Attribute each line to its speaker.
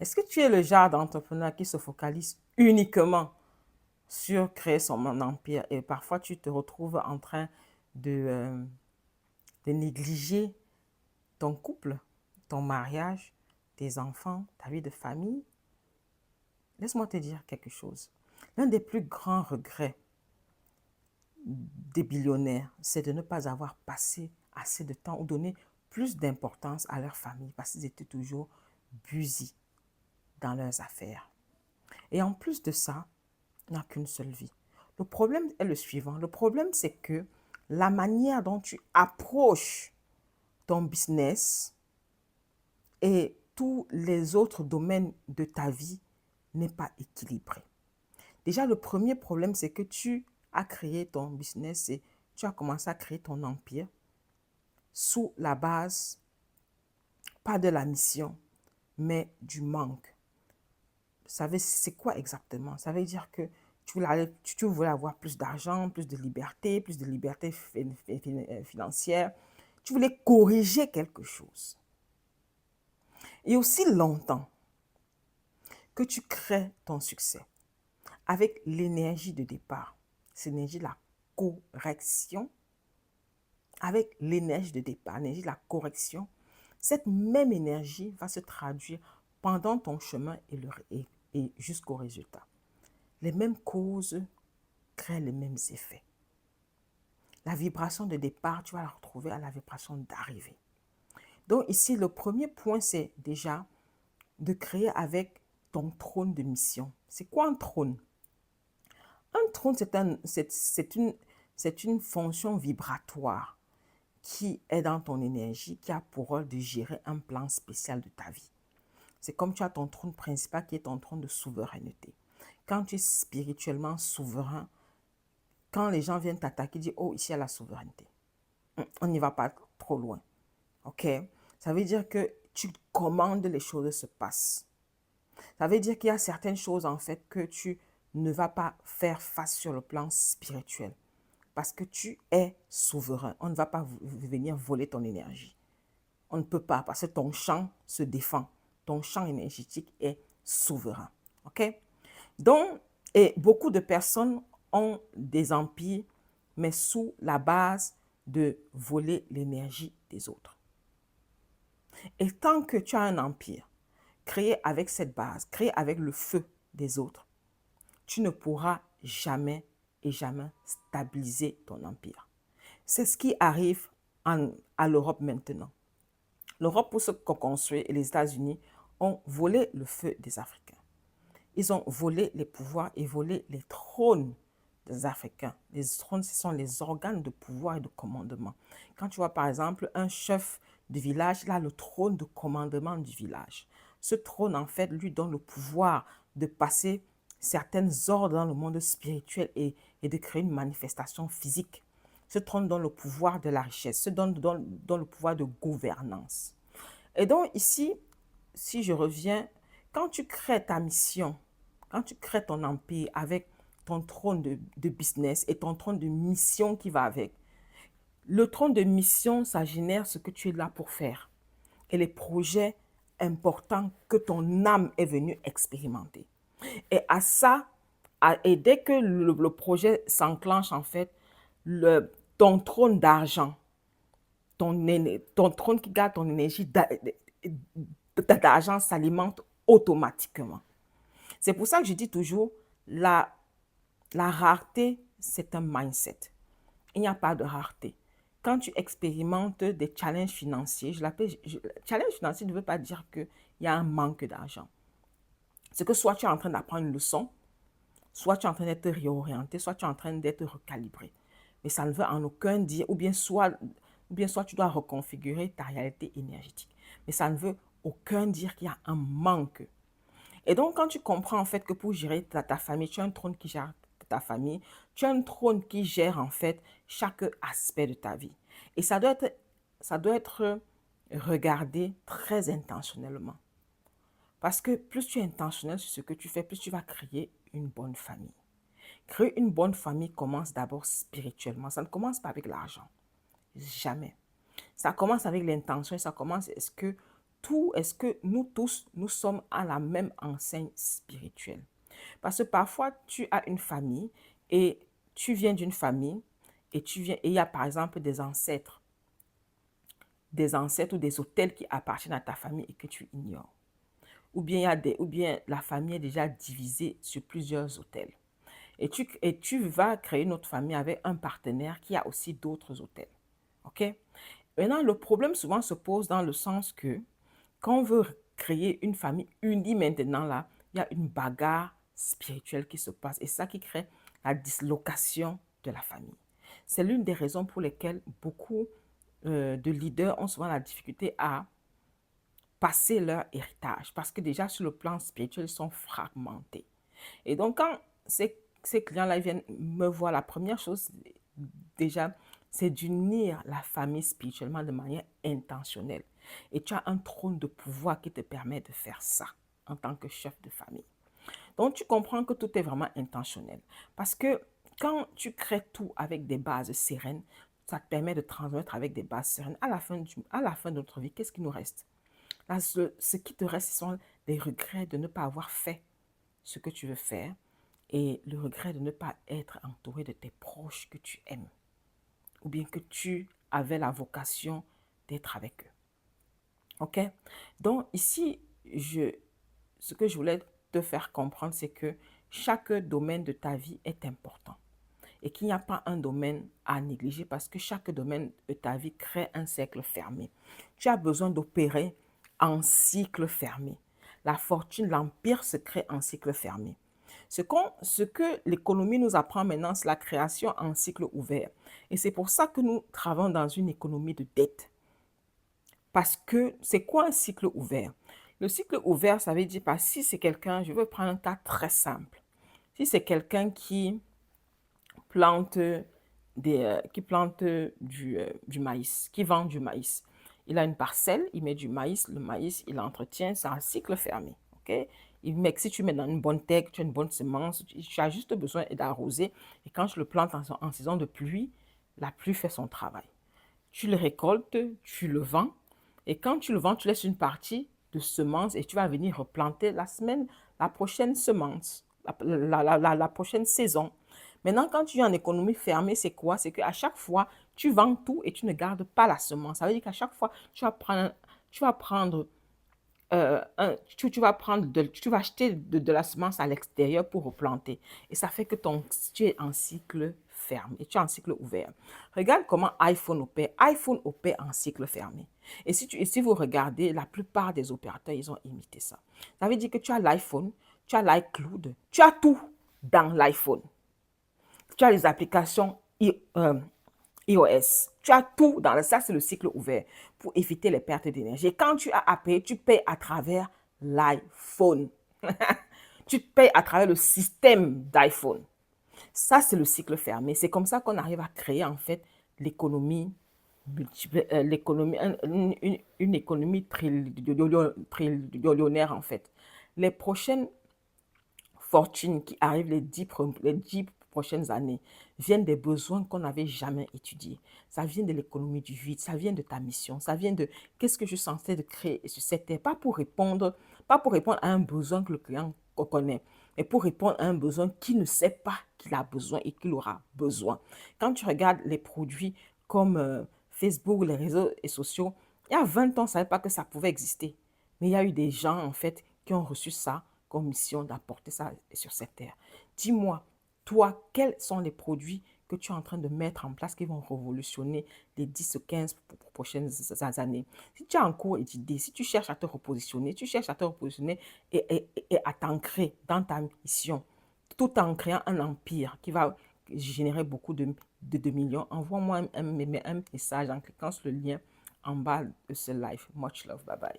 Speaker 1: Est-ce que tu es le genre d'entrepreneur qui se focalise uniquement sur créer son empire et parfois tu te retrouves en train de, euh, de négliger ton couple, ton mariage, tes enfants, ta vie de famille? Laisse-moi te dire quelque chose. L'un des plus grands regrets des billionnaires, c'est de ne pas avoir passé assez de temps ou donné plus d'importance à leur famille parce qu'ils étaient toujours busy dans leurs affaires. Et en plus de ça, on n'a qu'une seule vie. Le problème est le suivant. Le problème, c'est que la manière dont tu approches ton business et tous les autres domaines de ta vie n'est pas équilibré. Déjà, le premier problème, c'est que tu as créé ton business et tu as commencé à créer ton empire sous la base, pas de la mission, mais du manque. Vous savez, c'est quoi exactement? Ça veut dire que tu voulais avoir plus d'argent, plus de liberté financière. Tu voulais corriger quelque chose. Et aussi longtemps que tu crées ton succès avec l'énergie de départ, c'est l'énergie de la correction, avec l'énergie de départ, l'énergie de la correction, cette même énergie va se traduire pendant ton chemin et jusqu'au résultat. Les mêmes causes créent les mêmes effets. La vibration de départ, tu vas la retrouver à la vibration d'arrivée. Donc ici, le premier point, c'est déjà de créer avec ton trône de mission. C'est quoi un trône? Un trône, c'est une fonction vibratoire qui est dans ton énergie, qui a pour rôle de gérer un plan spécial de ta vie. C'est comme tu as ton trône principal qui est ton trône de souveraineté. Quand tu es spirituellement souverain, quand les gens viennent t'attaquer, dis, oh, ici, il y a la souveraineté. On n'y va pas trop loin. OK? Ça veut dire que tu commandes, les choses se passent. Ça veut dire qu'il y a certaines choses, en fait, que tu ne vas pas faire face sur le plan spirituel. Parce que tu es souverain. On ne va pas venir voler ton énergie. On ne peut pas parce que ton champ se défend. Ton champ énergétique est souverain. OK? Donc, et beaucoup de personnes ont des empires, mais sous la base de voler l'énergie des autres. Et tant que tu as un empire créé avec cette base, créé avec le feu des autres, tu ne pourras jamais et jamais stabiliser ton empire. C'est ce qui arrive à l'Europe maintenant. L'Europe, pour se construire, et les États-Unis ont volé le feu des Africains. Ils ont volé les pouvoirs et volé les trônes des Africains. Les trônes, ce sont les organes de pouvoir et de commandement. Quand tu vois par exemple un chef de village, il a le trône de commandement du village. Ce trône, en fait, lui donne le pouvoir de passer certaines ordres dans le monde spirituel et de créer une manifestation physique. Ce trône donne le pouvoir de la richesse, ce donne le pouvoir de gouvernance. Et donc ici, si je reviens, quand tu crées ta mission, quand tu crées ton empire avec ton trône de business et ton trône de mission qui va avec, le trône de mission, ça génère ce que tu es là pour faire et les projets importants que ton âme est venue expérimenter. Et à ça, et dès que le projet s'enclenche, en fait, ton trône d'argent, ton trône qui garde ton énergie d'argent s'alimente automatiquement. C'est pour ça que je dis toujours, la rareté, c'est un mindset. Il n'y a pas de rareté. Quand tu expérimentes des challenges financiers, je l'appelle challenge financier ne veut pas dire qu'il y a un manque d'argent. C'est que soit tu es en train d'apprendre une leçon, soit tu es en train d'être réorienté, soit tu es en train d'être recalibré. Mais ça ne veut en aucun dire, ou bien soit tu dois reconfigurer ta réalité énergétique. Mais ça ne veut aucun dire qu'il y a un manque. Et donc, quand tu comprends en fait que pour gérer ta famille, tu as un trône qui gère ta famille, tu as un trône qui gère en fait chaque aspect de ta vie. Et ça doit être regardé très intentionnellement. Parce que plus tu es intentionnel sur ce que tu fais, plus tu vas créer une bonne famille. Créer une bonne famille commence d'abord spirituellement. Ça ne commence pas avec l'argent. Jamais. Ça commence avec l'intention et ça commence, est-ce que tout, est-ce que nous tous, nous sommes à la même enseigne spirituelle? Parce que parfois, tu as une famille et tu viens d'une famille et il y a par exemple des ancêtres ou des autels qui appartiennent à ta famille et que tu ignores. Ou bien la famille est déjà divisée sur plusieurs autels. Et tu vas créer une autre famille avec un partenaire qui a aussi d'autres autels. OK? Maintenant, le problème souvent se pose dans le sens que quand on veut créer une famille unie maintenant, là, il y a une bagarre spirituelle qui se passe et ça qui crée la dislocation de la famille. C'est l'une des raisons pour lesquelles beaucoup de leaders ont souvent la difficulté à passer leur héritage parce que déjà sur le plan spirituel, ils sont fragmentés. Et donc, quand ces clients-là viennent me voir, la première chose, déjà, c'est d'unir la famille spirituellement de manière intentionnelle. Et tu as un trône de pouvoir qui te permet de faire ça en tant que chef de famille. Donc, tu comprends que tout est vraiment intentionnel. Parce que quand tu crées tout avec des bases sereines, ça te permet de transmettre avec des bases sereines. À la fin de notre vie, qu'est-ce qui nous reste? Là, ce qui te reste, ce sont les regrets de ne pas avoir fait ce que tu veux faire et le regret de ne pas être entouré de tes proches que tu aimes ou bien que tu avais la vocation d'être avec eux. OK? Donc ici, ce que je voulais te faire comprendre, c'est que chaque domaine de ta vie est important et qu'il n'y a pas un domaine à négliger parce que chaque domaine de ta vie crée un cercle fermé. Tu as besoin d'opérer en cycle fermé. La fortune, l'empire se crée en cycle fermé. Ce que l'économie nous apprend maintenant, c'est la création en cycle ouvert. Et c'est pour ça que nous travaillons dans une économie de dette. Parce que c'est quoi un cycle ouvert? Le cycle ouvert, ça veut dire, si c'est quelqu'un, je veux prendre un cas très simple. Si c'est quelqu'un plante, qui plante du maïs, qui vend du maïs. Il a une parcelle, il met du maïs, le maïs, il l'entretient, c'est un cycle fermé. Ok? Si tu mets dans une bonne terre, tu as une bonne semence, tu as juste besoin d'arroser. Et quand je le plante en saison de pluie, la pluie fait son travail. Tu le récoltes, tu le vends. Et quand tu le vends, tu laisses une partie de semences et tu vas venir replanter la prochaine semence, la prochaine saison. Maintenant, quand tu es en économie fermée, c'est quoi? C'est qu'à chaque fois, tu vends tout et tu ne gardes pas la semence. Ça veut dire qu'à chaque fois, tu vas prendre, tu vas acheter de la semence à l'extérieur pour replanter. Et ça fait que tu es en cycle fermé et tu es en cycle ouvert. Regarde comment iPhone opère. iPhone opère en cycle fermé. Et si vous regardez, la plupart des opérateurs, ils ont imité ça. Ça veut dire que tu as l'iPhone, tu as l'iCloud, tu as tout dans l'iPhone. Tu as les applications iOS. Tu as tout dans ça, c'est le cycle ouvert pour éviter les pertes d'énergie. Quand tu as à payer, tu payes à travers l'iPhone. Tu payes à travers le système d'iPhone. Ça, c'est le cycle fermé. C'est comme ça qu'on arrive à créer en fait l'économie une économie trillionnaire en fait. Les prochaines fortunes qui arrivent les 10 prochaines années viennent des besoins qu'on n'avait jamais étudiés. Ça vient de l'économie du vide, ça vient de ta mission, ça vient de qu'est-ce que je suis censé de créer sur cette terre, pas pour répondre à un besoin que le client connaît, mais pour répondre à un besoin qu'il ne sait pas qu'il a besoin et qu'il aura besoin. Quand tu regardes les produits comme Facebook, les réseaux sociaux, il y a 20 ans, on ne savait pas que ça pouvait exister. Mais il y a eu des gens, en fait, qui ont reçu ça comme mission d'apporter ça sur cette terre. Dis-moi, toi, quels sont les produits que tu es en train de mettre en place qui vont révolutionner les 10 ou 15 prochaines années? Si tu as un cours d'idées, si tu cherches à te repositionner, et à t'ancrer dans ta mission, tout en créant un empire qui va générer beaucoup de millions, envoie-moi un message en cliquant sur le lien en bas de ce live. Much love, bye bye.